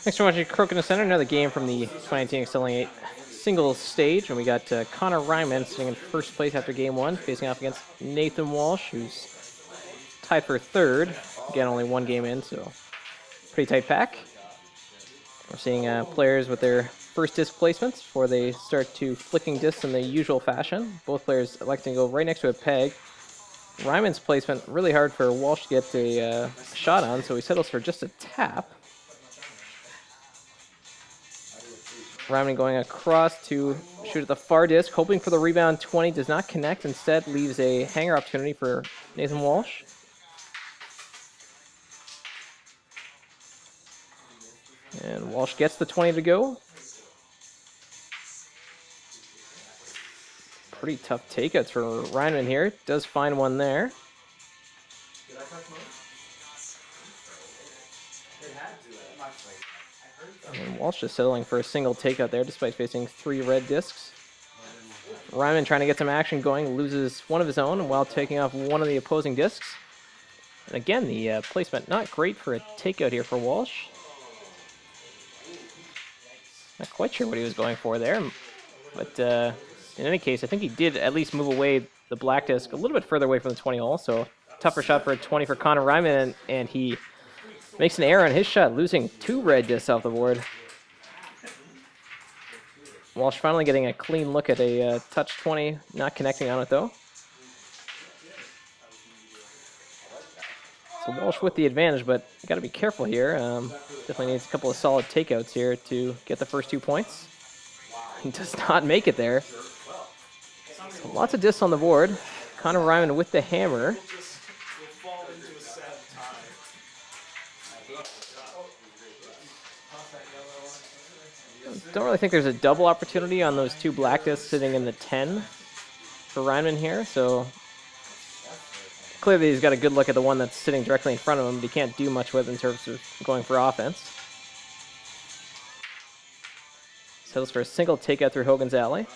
Thanks for watching Crokinole Center, another game from the 2019 Excelling 8 singles stage. And we got Connor Reinman sitting in first place after game one, facing off against Nathan Walsh, who's tied for third. Again, only one game in, so pretty tight pack. We're seeing players with their first disc placements before they start to flicking discs in the usual fashion. Both players electing to go right next to a peg. Ryman's placement really hard for Walsh to get a shot on, so he settles for just a tap. Ryman going across to shoot at the far disc, hoping for the rebound 20, does not connect, instead leaves a hanger opportunity for Nathan Walsh. And Walsh gets the 20 to go. Pretty tough takeouts for Reinman here. Does find one there. And Walsh just settling for a single takeout there despite facing 3 red discs. Reinman trying to get some action going, loses one of his own while taking off one of the opposing discs. And again, the placement not great for a takeout here for Walsh. Not quite sure what he was going for there, but in any case, I think he did at least move away the black disc a little bit further away from the 20 hole, so tougher shot for a 20 for Connor Reinman, and he makes an error on his shot, losing 2 red discs off the board. Walsh finally getting a clean look at a touch 20, not connecting on it though. So Walsh with the advantage, but you got to be careful here. Definitely needs a couple of solid takeouts here to get the first 2 points. He does not make it there. So lots of discs on the board. Connor Reinman with the hammer. Don't really think there's a double opportunity on those 2 black discs sitting in the 10 for Reinman here, so clearly he's got a good look at the one that's sitting directly in front of him, but he can't do much with it in terms of going for offense. Settles for a single takeout through Hogan's Alley.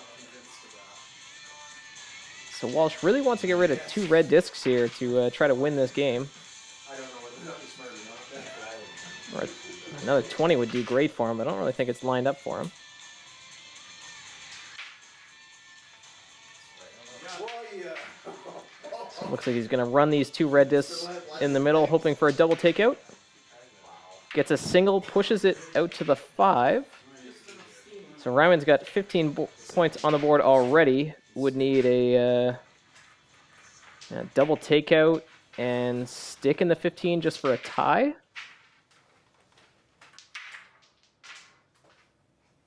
So Walsh really wants to get rid of 2 red discs here to try to win this game. Or another 20 would do great for him, but I don't really think it's lined up for him. So it looks like he's going to run these 2 red discs in the middle, hoping for a double takeout. Gets a single, pushes it out to the 5. So Ryman's got 15 points on the board already. Would need a double takeout and stick in the 15 just for a tie.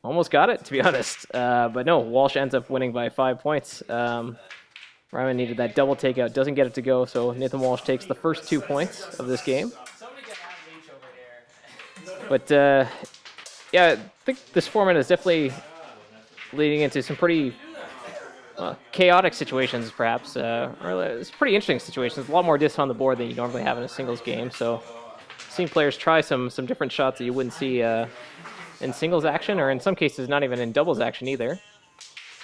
Almost got it, to be honest. But no, Walsh ends up winning by 5 points. Ryman needed that double takeout, doesn't get it to go, so Nathan Walsh takes the first 2 points of this game. But yeah, I think this format is definitely leading into some pretty chaotic situations, perhaps. It's pretty interesting situations. A lot more discs on the board than you normally have in a singles game. So, seeing players try some different shots that you wouldn't see in singles action, or in some cases not even in doubles action either.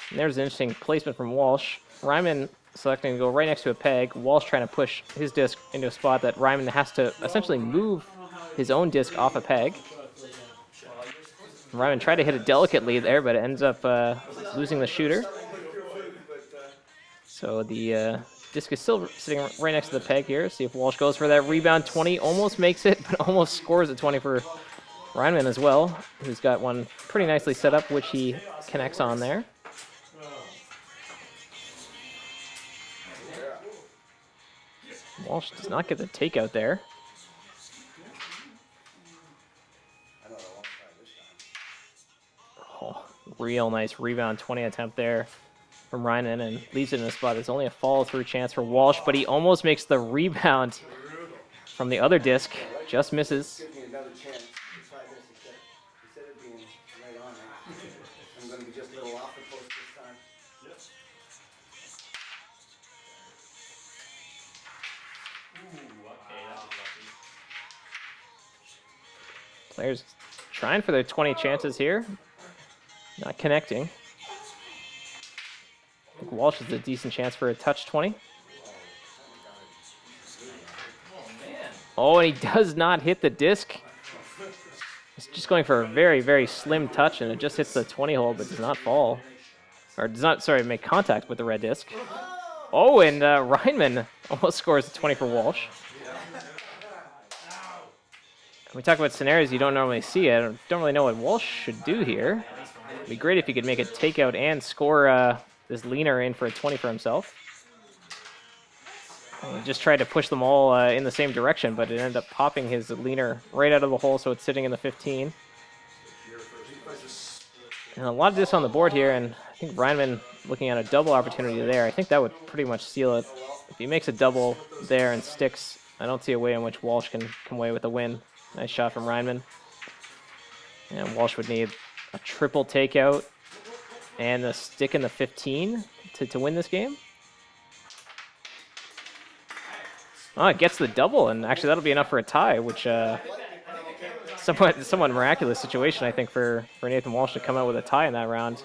And there's an interesting placement from Walsh. Reinman selecting to go right next to a peg. Walsh trying to push his disc into a spot that Reinman has to essentially move his own disc off a peg. Reinman tried to hit it delicately there, but it ends up losing the shooter. So the disc is still sitting right next to the peg here. See if Walsh goes for that rebound 20. Almost makes it, but almost scores a 20 for Reinman as well, who's got one pretty nicely set up, which he connects on there. Walsh does not get the takeout there. Oh, real nice rebound 20 attempt there from Reinman, and leaves it in a spot. There's only a follow-through chance for Walsh, but he almost makes the rebound from the other disc. Just misses. Players trying for their 20 chances here. Not connecting. I think Walsh has a decent chance for a touch 20. Oh, and he does not hit the disc. He's just going for a very, very slim touch, and it just hits the 20 hole, but does not fall. Or does not, sorry, make contact with the red disc. Oh, and Reinman almost scores a 20 for Walsh. We talk about scenarios you don't normally see. I don't really know what Walsh should do here. It'd be great if he could make a takeout and score this leaner in for a 20 for himself. He just tried to push them all in the same direction, but it ended up popping his leaner right out of the hole, so it's sitting in the 15. And a lot of this on the board here, and I think Reinman looking at a double opportunity there. I think that would pretty much seal it. If he makes a double there and sticks, I don't see a way in which Walsh can come away with a win. Nice shot from Reinman. And Walsh would need a triple takeout and a stick in the 15 to win this game. Oh, it gets the double, and actually that'll be enough for a tie, which somewhat miraculous situation, I think, for Nathan Walsh to come out with a tie in that round.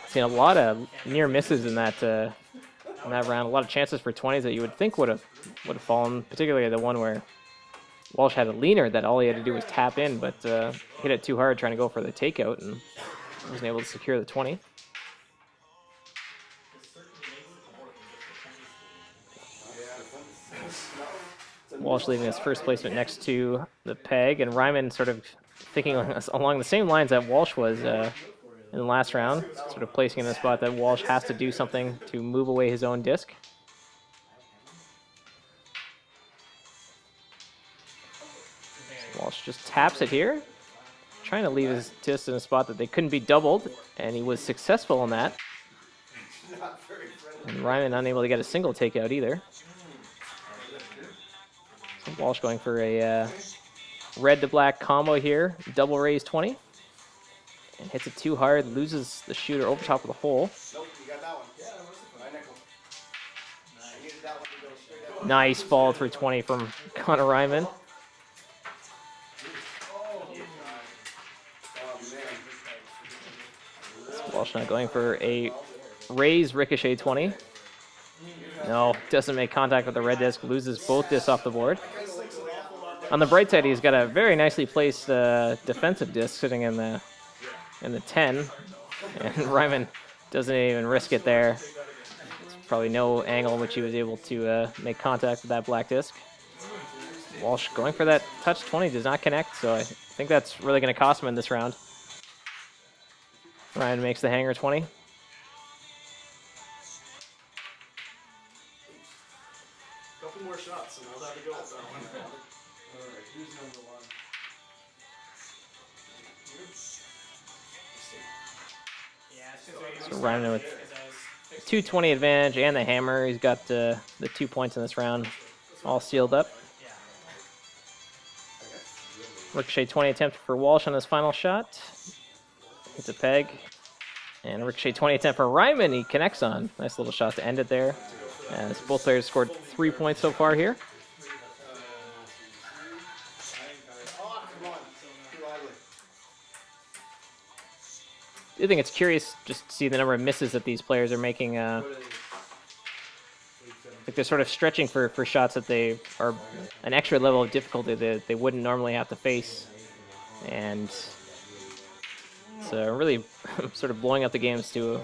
Seen a lot of near misses in that round, a lot of chances for 20s that you would think would have fallen, particularly the one where Walsh had a leaner that all he had to do was tap in, but hit it too hard trying to go for the takeout and wasn't able to secure the 20. Walsh leaving his first placement next to the peg, and Reinman sort of thinking along the same lines that Walsh was in the last round, sort of placing in the spot that Walsh has to do something to move away his own disc. Walsh just taps it here, trying to leave his disc in a spot that they couldn't be doubled, and he was successful in that. And Reinman unable to get a single takeout either. So Walsh going for a red to black combo here, double raise 20. And hits it too hard, loses the shooter over top of the hole. Nice fall through 20 from Connor Reinman. Walsh not going for a raise ricochet 20. No, doesn't make contact with the red disc, loses both discs off the board. On the bright side, he's got a very nicely placed defensive disc sitting in the 10, and Reinman doesn't even risk it there. There's probably no angle in which he was able to make contact with that black disc. Walsh going for that touch 20 does not connect, so I think that's really going to cost him in this round. Ryan makes the hanger 20. Couple more shots, and I'll have to go with that one. All right, who's number one? So Ryan with 220 advantage and the hammer. He's got the 2 points in this round all sealed up. Ricochet 20 attempt for Walsh on his final shot. Hits a peg. And ricochet 20 attempt for Reinman. He connects on. Nice little shot to end it there. As both players scored 3 points so far here. I think it's curious just to see the number of misses that these players are making. Like they're sort of stretching for shots that they are an extra level of difficulty that they wouldn't normally have to face. And it's really sort of blowing up the games to a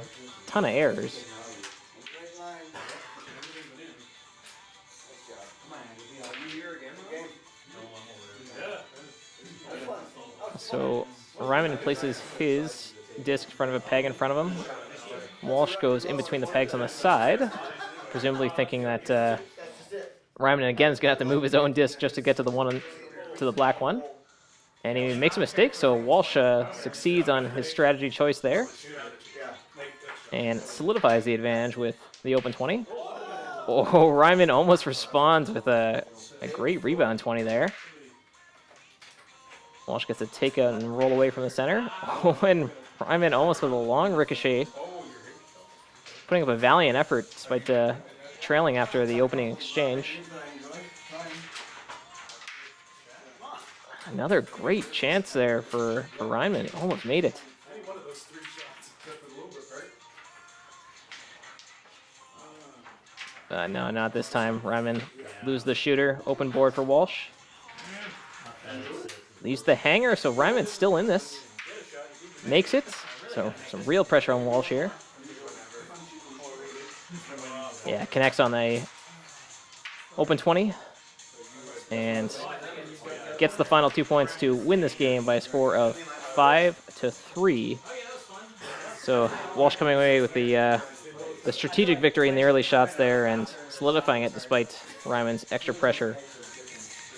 ton of errors. So Reinman places his disc in front of a peg in front of him. Walsh goes in between the pegs on the side, presumably thinking that Reinman again is going to have to move his own disc just to get to the black one. And he makes a mistake, so Walsh succeeds on his strategy choice there. And solidifies the advantage with the open 20. Oh, Reinman almost responds with a great rebound 20 there. Walsh gets a takeout and roll away from the center. Oh, and Reinman almost with a long ricochet. Putting up a valiant effort despite trailing after the opening exchange. Another great chance there for Reinman. He almost made it. No, not this time. Reinman loses the shooter. Open board for Walsh. Use the hanger, so Reinman's still in this. Makes it. So some real pressure on Walsh here. Yeah, connects on the open 20. And gets the final 2 points to win this game by a score of 5-3. So Walsh coming away with the strategic victory in the early shots there and solidifying it despite Reinman's extra pressure